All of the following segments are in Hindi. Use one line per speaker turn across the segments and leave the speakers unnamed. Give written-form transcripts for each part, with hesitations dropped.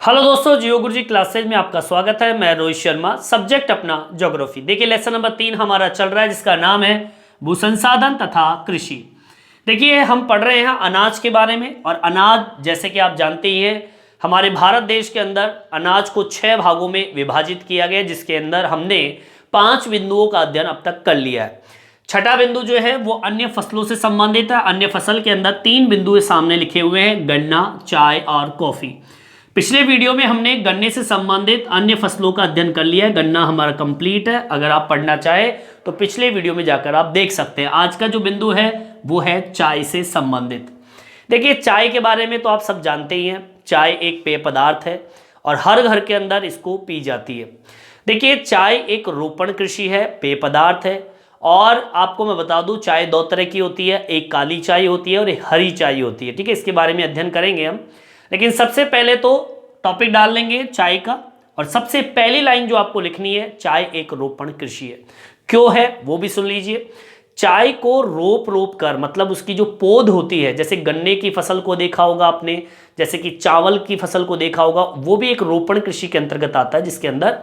हेलो दोस्तों, जियो गुरुजी क्लासेज में आपका स्वागत है। मैं रोहित शर्मा। सब्जेक्ट अपना ज्योग्राफी। देखिए लेसन नंबर 3 हमारा चल रहा है जिसका नाम है भू संसाधन तथा कृषि। देखिए हम पढ़ रहे हैं अनाज के बारे में, और अनाज जैसे कि आप जानते ही हैं हमारे भारत देश के अंदर अनाज को 6 भागों में विभाजित किया गया, जिसके अंदर हमने 5 बिंदुओं का अध्ययन अब तक कर लिया है। छठा बिंदु जो है वो अन्य फसलों से संबंधित है। अन्य फसल के अंदर 3 बिंदु सामने लिखे हुए हैं, गन्ना, चाय और कॉफी। पिछले वीडियो में हमने गन्ने से संबंधित अन्य फसलों का अध्ययन कर लिया है। गन्ना हमारा कंप्लीट है। अगर आप पढ़ना चाहे तो पिछले वीडियो में जाकर आप देख सकते हैं। आज का जो बिंदु है वो है चाय से संबंधित। देखिए चाय के बारे में तो आप सब जानते ही हैं। चाय एक पेय पदार्थ है और हर घर के अंदर इसको पी जाती है। देखिए चाय एक रोपण कृषि है, पेय पदार्थ है। और आपको मैं बता दूं चाय 2 तरह की होती है, एक काली चाय होती है और एक हरी चाय होती है। ठीक है, इसके बारे में अध्ययन करेंगे हम। लेकिन सबसे पहले तो टॉपिक डाल लेंगे चाय का, और सबसे पहली लाइन जो आपको लिखनी है, चाय एक रोपण कृषि है। क्यों है वो भी सुन लीजिए। चाय को रोप रोप कर, मतलब उसकी जो पौध होती है, जैसे गन्ने की फसल को देखा होगा आपने, जैसे कि चावल की फसल को देखा होगा, वो भी एक रोपण कृषि के अंतर्गत आता है, जिसके अंदर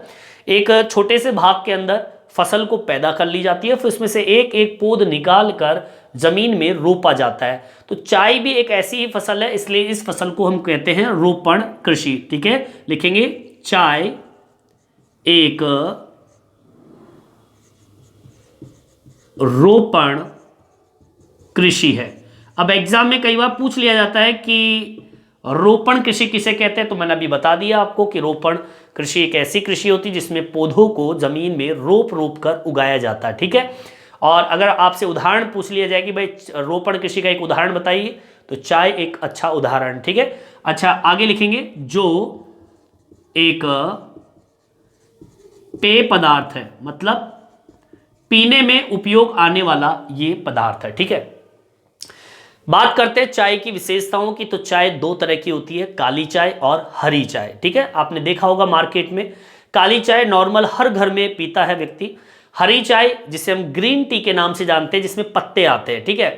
एक छोटे से भाग के अंदर फसल को पैदा कर ली जाती है, फिर उसमें से एक एक पौध निकाल कर जमीन में रोपा जाता है। तो चाय भी एक ऐसी ही फसल है, इसलिए इस फसल को हम कहते हैं रोपण कृषि। ठीक है, लिखेंगे चाय एक रोपण कृषि है। अब एग्जाम में कई बार पूछ लिया जाता है कि रोपण कृषि किसे कहते हैं, तो मैंने अभी बता दिया आपको कि रोपण कृषि एक ऐसी कृषि होती है जिसमें पौधों को जमीन में रोप रोप कर उगाया जाता है। ठीक है, और अगर आपसे उदाहरण पूछ लिया जाए कि भाई रोपण कृषि का एक उदाहरण बताइए, तो चाय एक अच्छा उदाहरण। ठीक है, अच्छा आगे लिखेंगे जो एक पेय पदार्थ है, मतलब पीने में उपयोग आने वाला ये पदार्थ है। ठीक है, बात करते हैं चाय की विशेषताओं की। तो चाय 2 तरह की होती है, काली चाय और हरी चाय। ठीक है, आपने देखा होगा मार्केट में काली चाय नॉर्मल हर घर में पीता है व्यक्ति। हरी चाय जिसे हम ग्रीन टी के नाम से जानते हैं, जिसमें पत्ते आते हैं। ठीक है,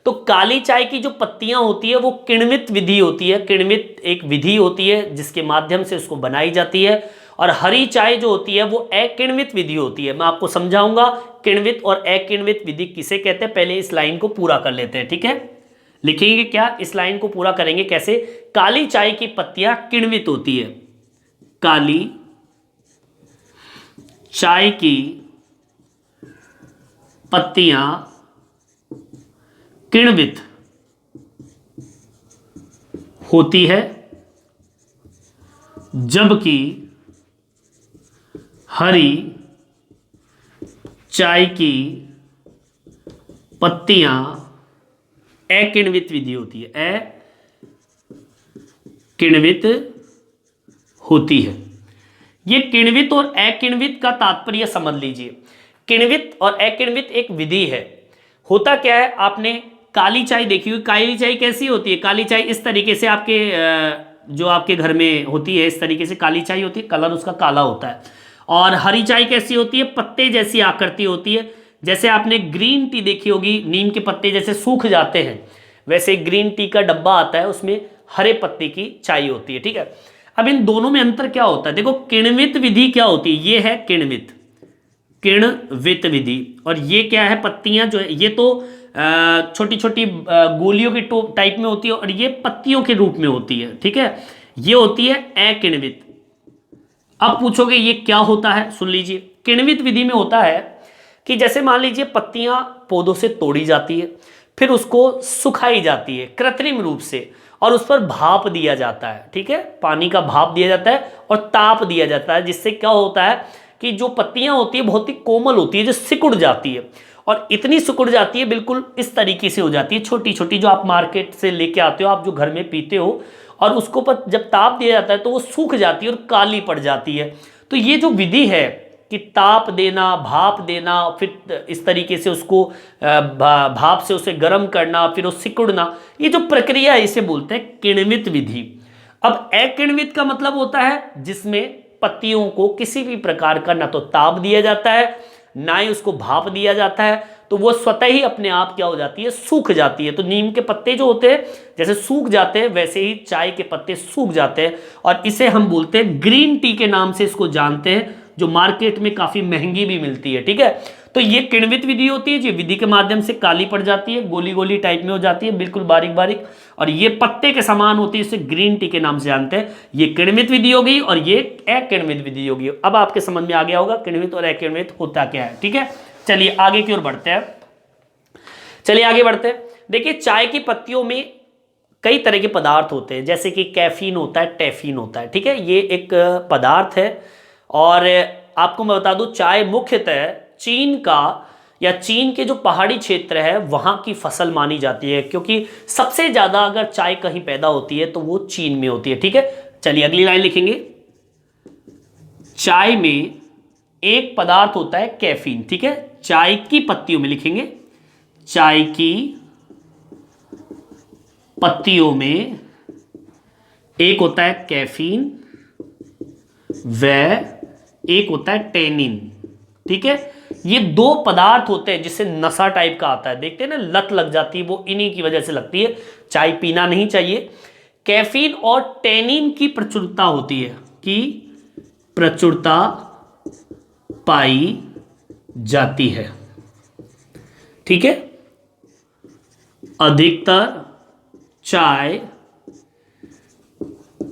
तो काली चाय की जो पत्तियां होती है वो किण्वित विधि होती है। किण्वित एक विधि होती है जिसके माध्यम से उसको बनाई जाती है, और हरी चाय जो होती है वो अकिण्वित विधि होती है। मैं आपको समझाऊंगा किण्वित और अकिण्वित विधि किसे कहते हैं। पहले इस लाइन को पूरा कर लेते हैं। ठीक है, लिखेंगे क्या, इस लाइन को पूरा करेंगे कैसे। काली चाय की पत्तियां किण्वित होती है, काली चाय की पत्तियां किण्वित होती है, जबकि हरी चाय की पत्तियां अकिण्वित विधि होती है, अकिण्वित होती है। ये किण्वित और अकिण्वित का तात्पर्य समझ लीजिए। किण्वित और अकिण्वित एक विधि है। होता क्या है, आपने काली चाय देखी हुई। काली चाय कैसी होती है, काली चाय इस तरीके से आपके जो आपके घर में होती है, इस तरीके से काली चाय होती है, कलर उसका काला होता है। और हरी चाय कैसी होती है, पत्ते जैसी आकृति होती है। जैसे आपने ग्रीन टी देखी होगी, नीम के पत्ते जैसे सूख जाते हैं, वैसे ग्रीन टी का डब्बा आता है, उसमें हरे पत्ते की चाय होती है। ठीक है, अब इन दोनों में अंतर क्या होता है, देखो किण्वित विधि क्या होती है, ये है किण्वित विधि, और ये क्या है, पत्तियां जो है ये तो छोटी छोटी गोलियों की टाइप में होती है, और ये पत्तियों के रूप में होती है। ठीक है, ये होती है अकिण्वित। अब पूछोगे ये क्या होता है, सुन लीजिए। किण्वित विधि में होता है कि जैसे मान लीजिए पत्तियां पौधों से तोड़ी जाती है, फिर उसको सुखाई जाती है कृत्रिम रूप से, और उस पर भाप दिया जाता है। ठीक है, पानी का भाप दिया जाता है और ताप दिया जाता है, जिससे क्या होता है कि जो पत्तियां होती है बहुत ही कोमल होती है, जो सिकुड़ जाती है, और इतनी सिकुड़ जाती है बिल्कुल इस तरीके से हो जाती है, छोटी छोटी, जो आप मार्केट से लेके आते हो, आप जो घर में पीते हो, और उसको पर जब ताप दिया जाता है तो वो सूख जाती है और काली पड़ जाती है। तो ये जो विधि है कि ताप देना, भाप देना, फिर इस तरीके से उसको भाप से उसे गर्म करना, फिर वो सिकुड़ना, ये जो प्रक्रिया है इसे बोलते हैं किण्वित विधि। अब अकिण्वित का मतलब होता है जिसमें पत्तियों को किसी भी प्रकार का ना तो ताप दिया जाता है, ना ही उसको भाप दिया जाता है, तो वो स्वतः ही अपने आप क्या हो जाती है, सूख जाती है। तो नीम के पत्ते जो होते हैं जैसे सूख जाते हैं, वैसे ही चाय के पत्ते सूख जाते हैं, और इसे हम बोलते हैं ग्रीन टी के नाम से इसको जानते हैं, जो मार्केट में काफी महंगी भी मिलती है। ठीक है, तो ये किण्वित विधि होती है, जी विधि के माध्यम से काली पड़ जाती है, गोली गोली टाइप में हो जाती है, बिल्कुल बारीक बारीक, और ये पत्ते के समान होती है, इसे ग्रीन टी के नाम से जानते हैं। ये किण्वित विधि होगी और ये अकिण्वित विधि होगी। अब आपके समझ में आ गया होगा किण्वित और अकिण्वित होता क्या है। ठीक है, चलिए आगे की ओर बढ़ते हैं। चलिए आगे बढ़ते हैं। देखिए चाय की पत्तियों में कई तरह के पदार्थ होते हैं, जैसे कि कैफीन होता है, टेफीन होता है। ठीक है, ये एक पदार्थ है, और आपको मैं बता दूं चाय मुख्यतः चीन का या चीन के जो पहाड़ी क्षेत्र है वहां की फसल मानी जाती है, क्योंकि सबसे ज्यादा अगर चाय कहीं पैदा होती है तो वो चीन में होती है। ठीक है, चलिए अगली लाइन लिखेंगे। चाय में एक पदार्थ होता है कैफीन। ठीक है, चाय की पत्तियों में लिखेंगे, चाय की पत्तियों में एक होता है कैफीन व एक होता है टेनिन। ठीक है, ये दो पदार्थ होते हैं जिससे नशा टाइप का आता है, देखते हैं ना, लत लग जाती है, वो इन्हीं की वजह से लगती है। चाय पीना नहीं चाहिए। कैफीन और टेनिन की प्रचुरता होती है, कि प्रचुरता पाई जाती है। ठीक है, अधिकतर चाय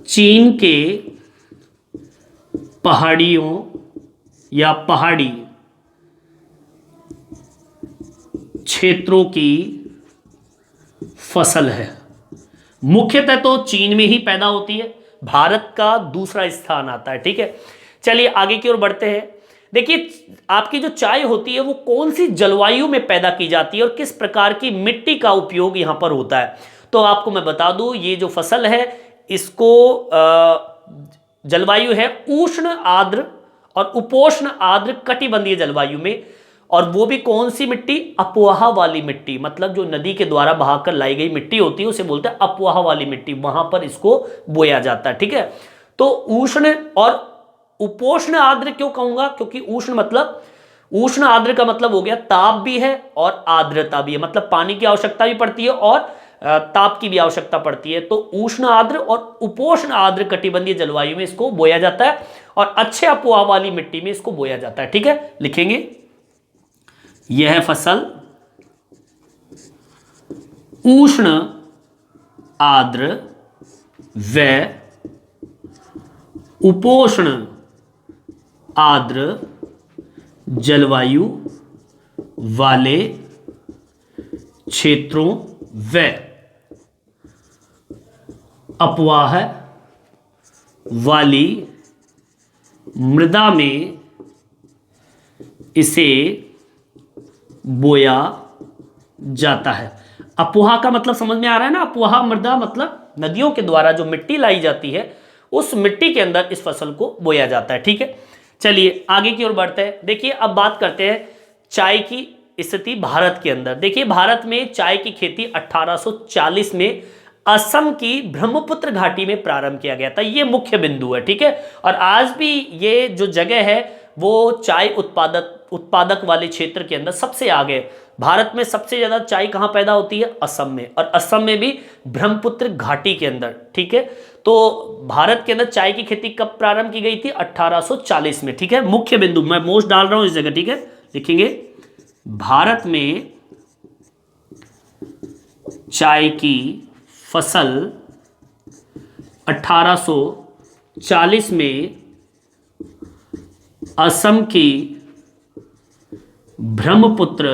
चीन के पहाड़ियों या पहाड़ी क्षेत्रों की फसल है। मुख्यतः तो चीन में ही पैदा होती है, भारत का दूसरा स्थान आता है। ठीक है, चलिए आगे की ओर बढ़ते हैं। देखिए आपकी जो चाय होती है वो कौन सी जलवायु में पैदा की जाती है और किस प्रकार की मिट्टी का उपयोग यहां पर होता है। तो आपको मैं बता दूं, ये जो फसल है इसको जलवायु है उष्ण आर्द्र और उपोष्ण आर्द्र कटिबंधीय जलवायु में, और वो भी कौन सी मिट्टी, अपवाह वाली मिट्टी, मतलब जो नदी के द्वारा बहाकर लाई गई मिट्टी होती है उसे बोलते हैं अपवाह वाली मिट्टी, वहां पर इसको बोया जाता है। ठीक है, तो उष्ण और उपोष्ण आर्द्र क्यों कहूंगा, क्योंकि उष्ण आर्द्र का मतलब हो गया ताप भी है और आर्द्रता भी है, मतलब पानी की आवश्यकता भी पड़ती है और ताप की भी आवश्यकता पड़ती है। तो उष्ण आर्द्र और उपोष्ण आर्द्र कटिबंधीय जलवायु में इसको बोया जाता है, और अच्छे अपवाह वाली मिट्टी में इसको बोया जाता है। ठीक है, लिखेंगे यह फसल उष्ण आर्द्र व उपोष्ण आर्द्र जलवायु वाले क्षेत्रों व अपवाह वाली मृदा में इसे बोया जाता है। अपवाह का मतलब समझ में आ रहा है ना, अपवाह मृदा मतलब नदियों के द्वारा जो मिट्टी लाई जाती है उस मिट्टी के अंदर इस फसल को बोया जाता है। ठीक है, चलिए आगे की ओर बढ़ते हैं। देखिए अब बात करते हैं चाय की स्थिति भारत के अंदर। देखिए भारत में चाय की खेती 1840 में असम की ब्रह्मपुत्र घाटी में प्रारंभ किया गया था, ये मुख्य बिंदु है। ठीक है, और आज भी ये जो जगह है वो चाय उत्पादक वाले क्षेत्र के अंदर सबसे आगे। भारत में सबसे ज्यादा चाय कहां पैदा होती है, असम में, और असम में भी ब्रह्मपुत्र घाटी के अंदर। ठीक है, तो भारत के अंदर चाय की खेती कब प्रारंभ की गई थी, 1840 में। ठीक है, मुख्य बिंदु मैं मोस्ट डाल रहा हूं इस जगह। ठीक है, लिखेंगे भारत में चाय की फसल 1840 में असम की ब्रह्मपुत्र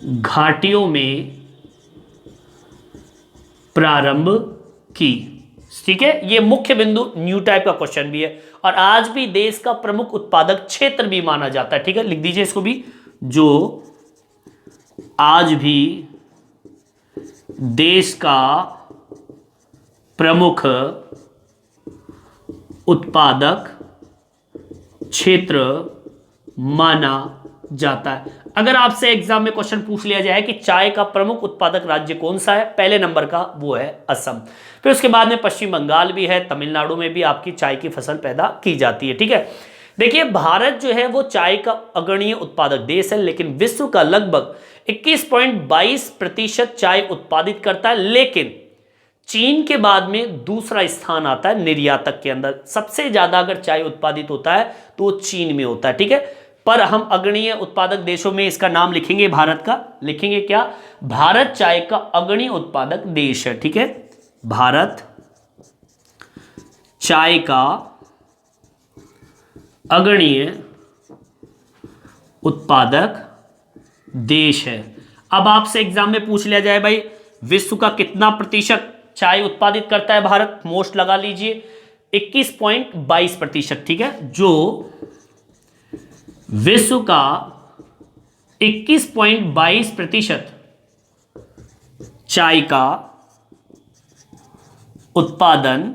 घाटियों में प्रारंभ की। ठीक है, ये मुख्य बिंदु न्यू टाइप का क्वेश्चन भी है, और आज भी देश का प्रमुख उत्पादक क्षेत्र भी माना जाता है। ठीक है, लिख दीजिए इसको भी, जो आज भी देश का प्रमुख उत्पादक क्षेत्र माना जाता है। अगर आपसे एग्जाम में क्वेश्चन पूछ लिया जाए कि चाय का प्रमुख उत्पादक राज्य कौन सा है, पहले नंबर का वो है असम। फिर उसके बाद में पश्चिम बंगाल भी है, तमिलनाडु में भी आपकी चाय की फसल पैदा की जाती है। ठीक है, देखिए भारत जो है वो चाय का अग्रणीय उत्पादक देश है, लेकिन विश्व का लगभग 21.22% चाय उत्पादित करता है। लेकिन चीन के बाद में दूसरा स्थान आता है निर्यातक के अंदर। सबसे ज्यादा अगर चाय उत्पादित होता है तो वो चीन में होता है, ठीक है। पर हम अग्रणीय उत्पादक देशों में इसका नाम लिखेंगे, भारत का लिखेंगे क्या, भारत चाय का अग्रणीय उत्पादक देश है, ठीक है। भारत चाय का अग्रणीय उत्पादक देश है। अब आपसे एग्जाम में पूछ लिया जाए भाई विश्व का कितना प्रतिशत चाय उत्पादित करता है भारत, मोस्ट लगा लीजिए 21.22%, ठीक है। जो विश्व का 21.22% चाय का उत्पादन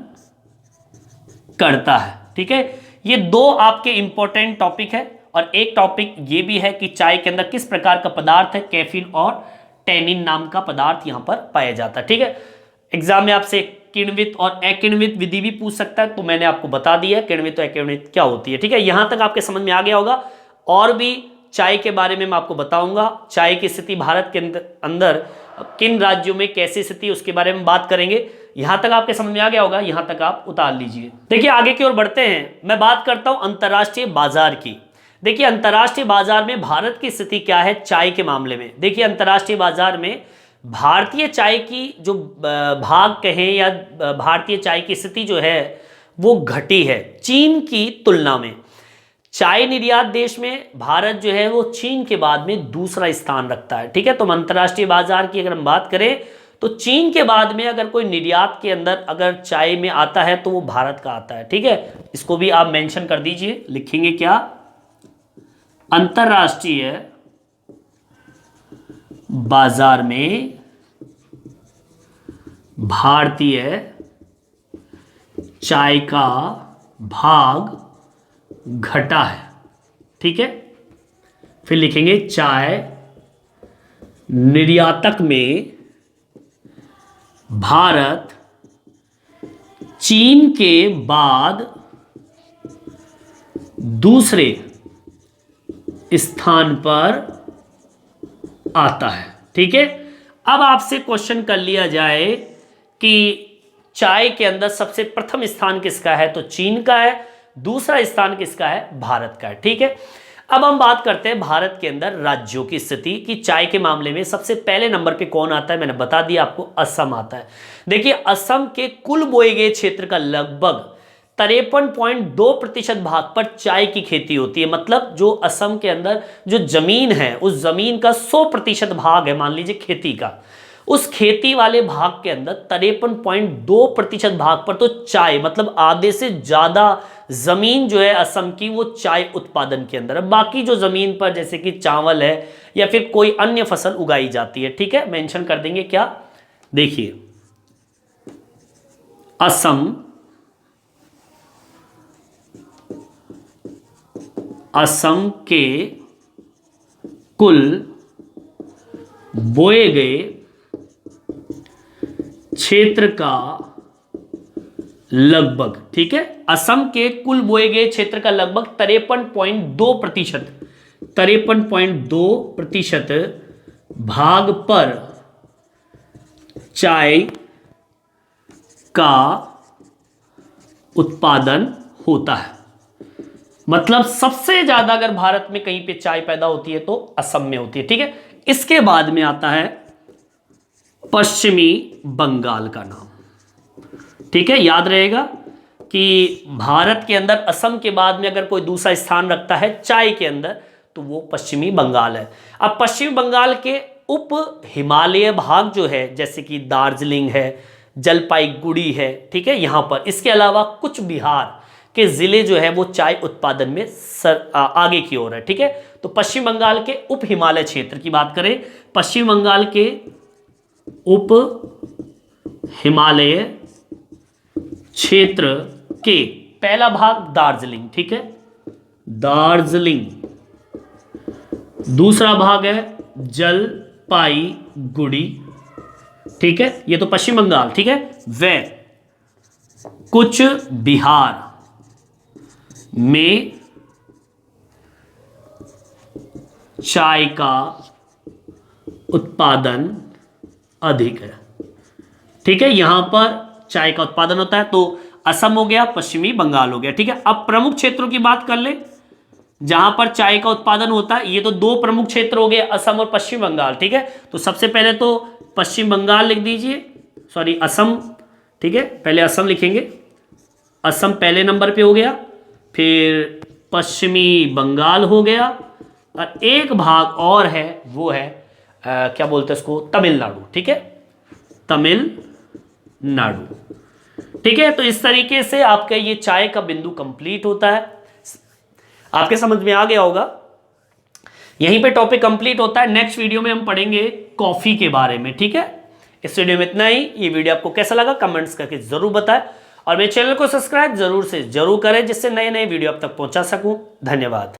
करता है, ठीक है। ये दो आपके इंपॉर्टेंट टॉपिक है, और एक टॉपिक ये भी है कि चाय के अंदर किस प्रकार का पदार्थ है, कैफीन और टैनिन नाम का पदार्थ यहां पर पाया जाता है, ठीक है। एग्जाम में आपसे किण्वित और अकिण्वित विधि भी पूछ सकता है, तो मैंने आपको बता दिया किण्वित और अकिण्वित क्या होती है, ठीक है। यहां तक आपके समझ में आ गया होगा। और भी चाय के बारे में मैं आपको बताऊंगा, चाय की स्थिति भारत के अंदर किन राज्यों में कैसी स्थिति उसके बारे में बात करेंगे। यहां तक आपके समझ में आ गया होगा, यहां तक आप उतार लीजिए। देखिए आगे की ओर बढ़ते हैं, मैं बात करता हूं अंतर्राष्ट्रीय बाजार की। देखिए अंतर्राष्ट्रीय बाजार में भारत की स्थिति क्या है चाय के मामले में। देखिए अंतर्राष्ट्रीय बाजार में भारतीय चाय की जो भाग कहें या भारतीय चाय की स्थिति जो है वो घटी है चीन की तुलना में। चाय निर्यात देश में भारत जो है वो चीन के बाद में दूसरा स्थान रखता है, ठीक है। तो अंतर्राष्ट्रीय बाजार की अगर हम बात करें तो चीन के बाद में अगर कोई निर्यात के अंदर अगर चाय में आता है तो वो भारत का आता है, ठीक है। इसको भी आप मेंशन कर दीजिए, लिखेंगे क्या, अंतर्राष्ट्रीय बाजार में भारतीय चाय का भाग घटा है, ठीक है। फिर लिखेंगे चाय निर्यातक में भारत चीन के बाद दूसरे स्थान पर आता है, ठीक है। अब आपसे क्वेश्चन कर लिया जाए कि चाय के अंदर सबसे प्रथम स्थान किसका है, तो चीन का है, दूसरा स्थान किसका है, भारत का है, ठीक है। अब हम बात करते हैं भारत के अंदर राज्यों की स्थिति कि चाय के मामले में सबसे पहले नंबर पे कौन आता है, मैंने बता दिया आपको, असम आता है। देखिए असम के कुल बोए गए क्षेत्र का लगभग 53.2% भाग पर चाय की खेती होती है। मतलब जो असम के अंदर जो जमीन है उस जमीन का 100% भाग है, मान लीजिए खेती का, उस खेती वाले भाग के अंदर 53.2% भाग पर तो चाय, मतलब आधे से ज्यादा जमीन जो है असम की वो चाय उत्पादन के अंदर है। बाकी जो जमीन पर जैसे कि चावल है या फिर कोई अन्य फसल उगाई जाती है, ठीक है, मेंशन कर देंगे क्या, देखिए असम के कुल बोए गए क्षेत्र का लगभग, ठीक है, असम के कुल बोए गए क्षेत्र का लगभग 53.2% भाग पर चाय का उत्पादन होता है। मतलब सबसे ज्यादा अगर भारत में कहीं पे चाय पैदा होती है तो असम में होती है, ठीक है। इसके बाद में आता है पश्चिमी बंगाल का नाम, ठीक है। याद रहेगा कि भारत के अंदर असम के बाद में अगर कोई दूसरा स्थान रखता है चाय के अंदर तो वो पश्चिमी बंगाल है। अब पश्चिमी बंगाल के उप हिमालय भाग जो है जैसे कि दार्जिलिंग है, जलपाईगुड़ी है, ठीक है, यहां पर, इसके अलावा कुछ बिहार के जिले जो है वो चाय उत्पादन में आगे की ओर है, ठीक है। तो पश्चिम बंगाल के उप हिमालय क्षेत्र की बात करें, पश्चिम बंगाल के उप हिमालय क्षेत्र के पहला भाग दार्जिलिंग, ठीक है, दार्जिलिंग, दूसरा भाग है जलपाईगुड़ी, ठीक है, ये तो पश्चिम बंगाल, ठीक है। वे कुछ बिहार में चाय का उत्पादन अधिक है। ठीक है, यहां पर चाय का उत्पादन होता है, तो असम हो गया, पश्चिमी बंगाल हो गया। ठीक है, अब प्रमुख क्षेत्रों की बात कर ले जहां पर चाय का उत्पादन होता है। ये तो दो प्रमुख क्षेत्र हो गए, असम और पश्चिम बंगाल। ठीक है, तो सबसे पहले तो पश्चिम बंगाल लिख दीजिए, सॉरी असम। ठीक है, पहले असम लिखेंगे, असम पहले नंबर पे हो गया, फिर पश्चिमी बंगाल हो गया, और एक भाग और है, वो है क्या बोलते हैं उसको, तमिलनाडु। ठीक है, तमिलनाडु। ठीक है, तो इस तरीके से आपका ये चाय का बिंदु कंप्लीट होता है। आपके समझ में आ गया होगा, यहीं पे टॉपिक कंप्लीट होता है। नेक्स्ट वीडियो में हम पढ़ेंगे कॉफी के बारे में। ठीक है, इस वीडियो में इतना ही। ये वीडियो आपको कैसा लगा कमेंट्स करके जरूर बताएं, और मेरे चैनल को सब्सक्राइब जरूर से जरूर करें, जिससे नए नए वीडियो आप तक पहुंचा सकूं। धन्यवाद।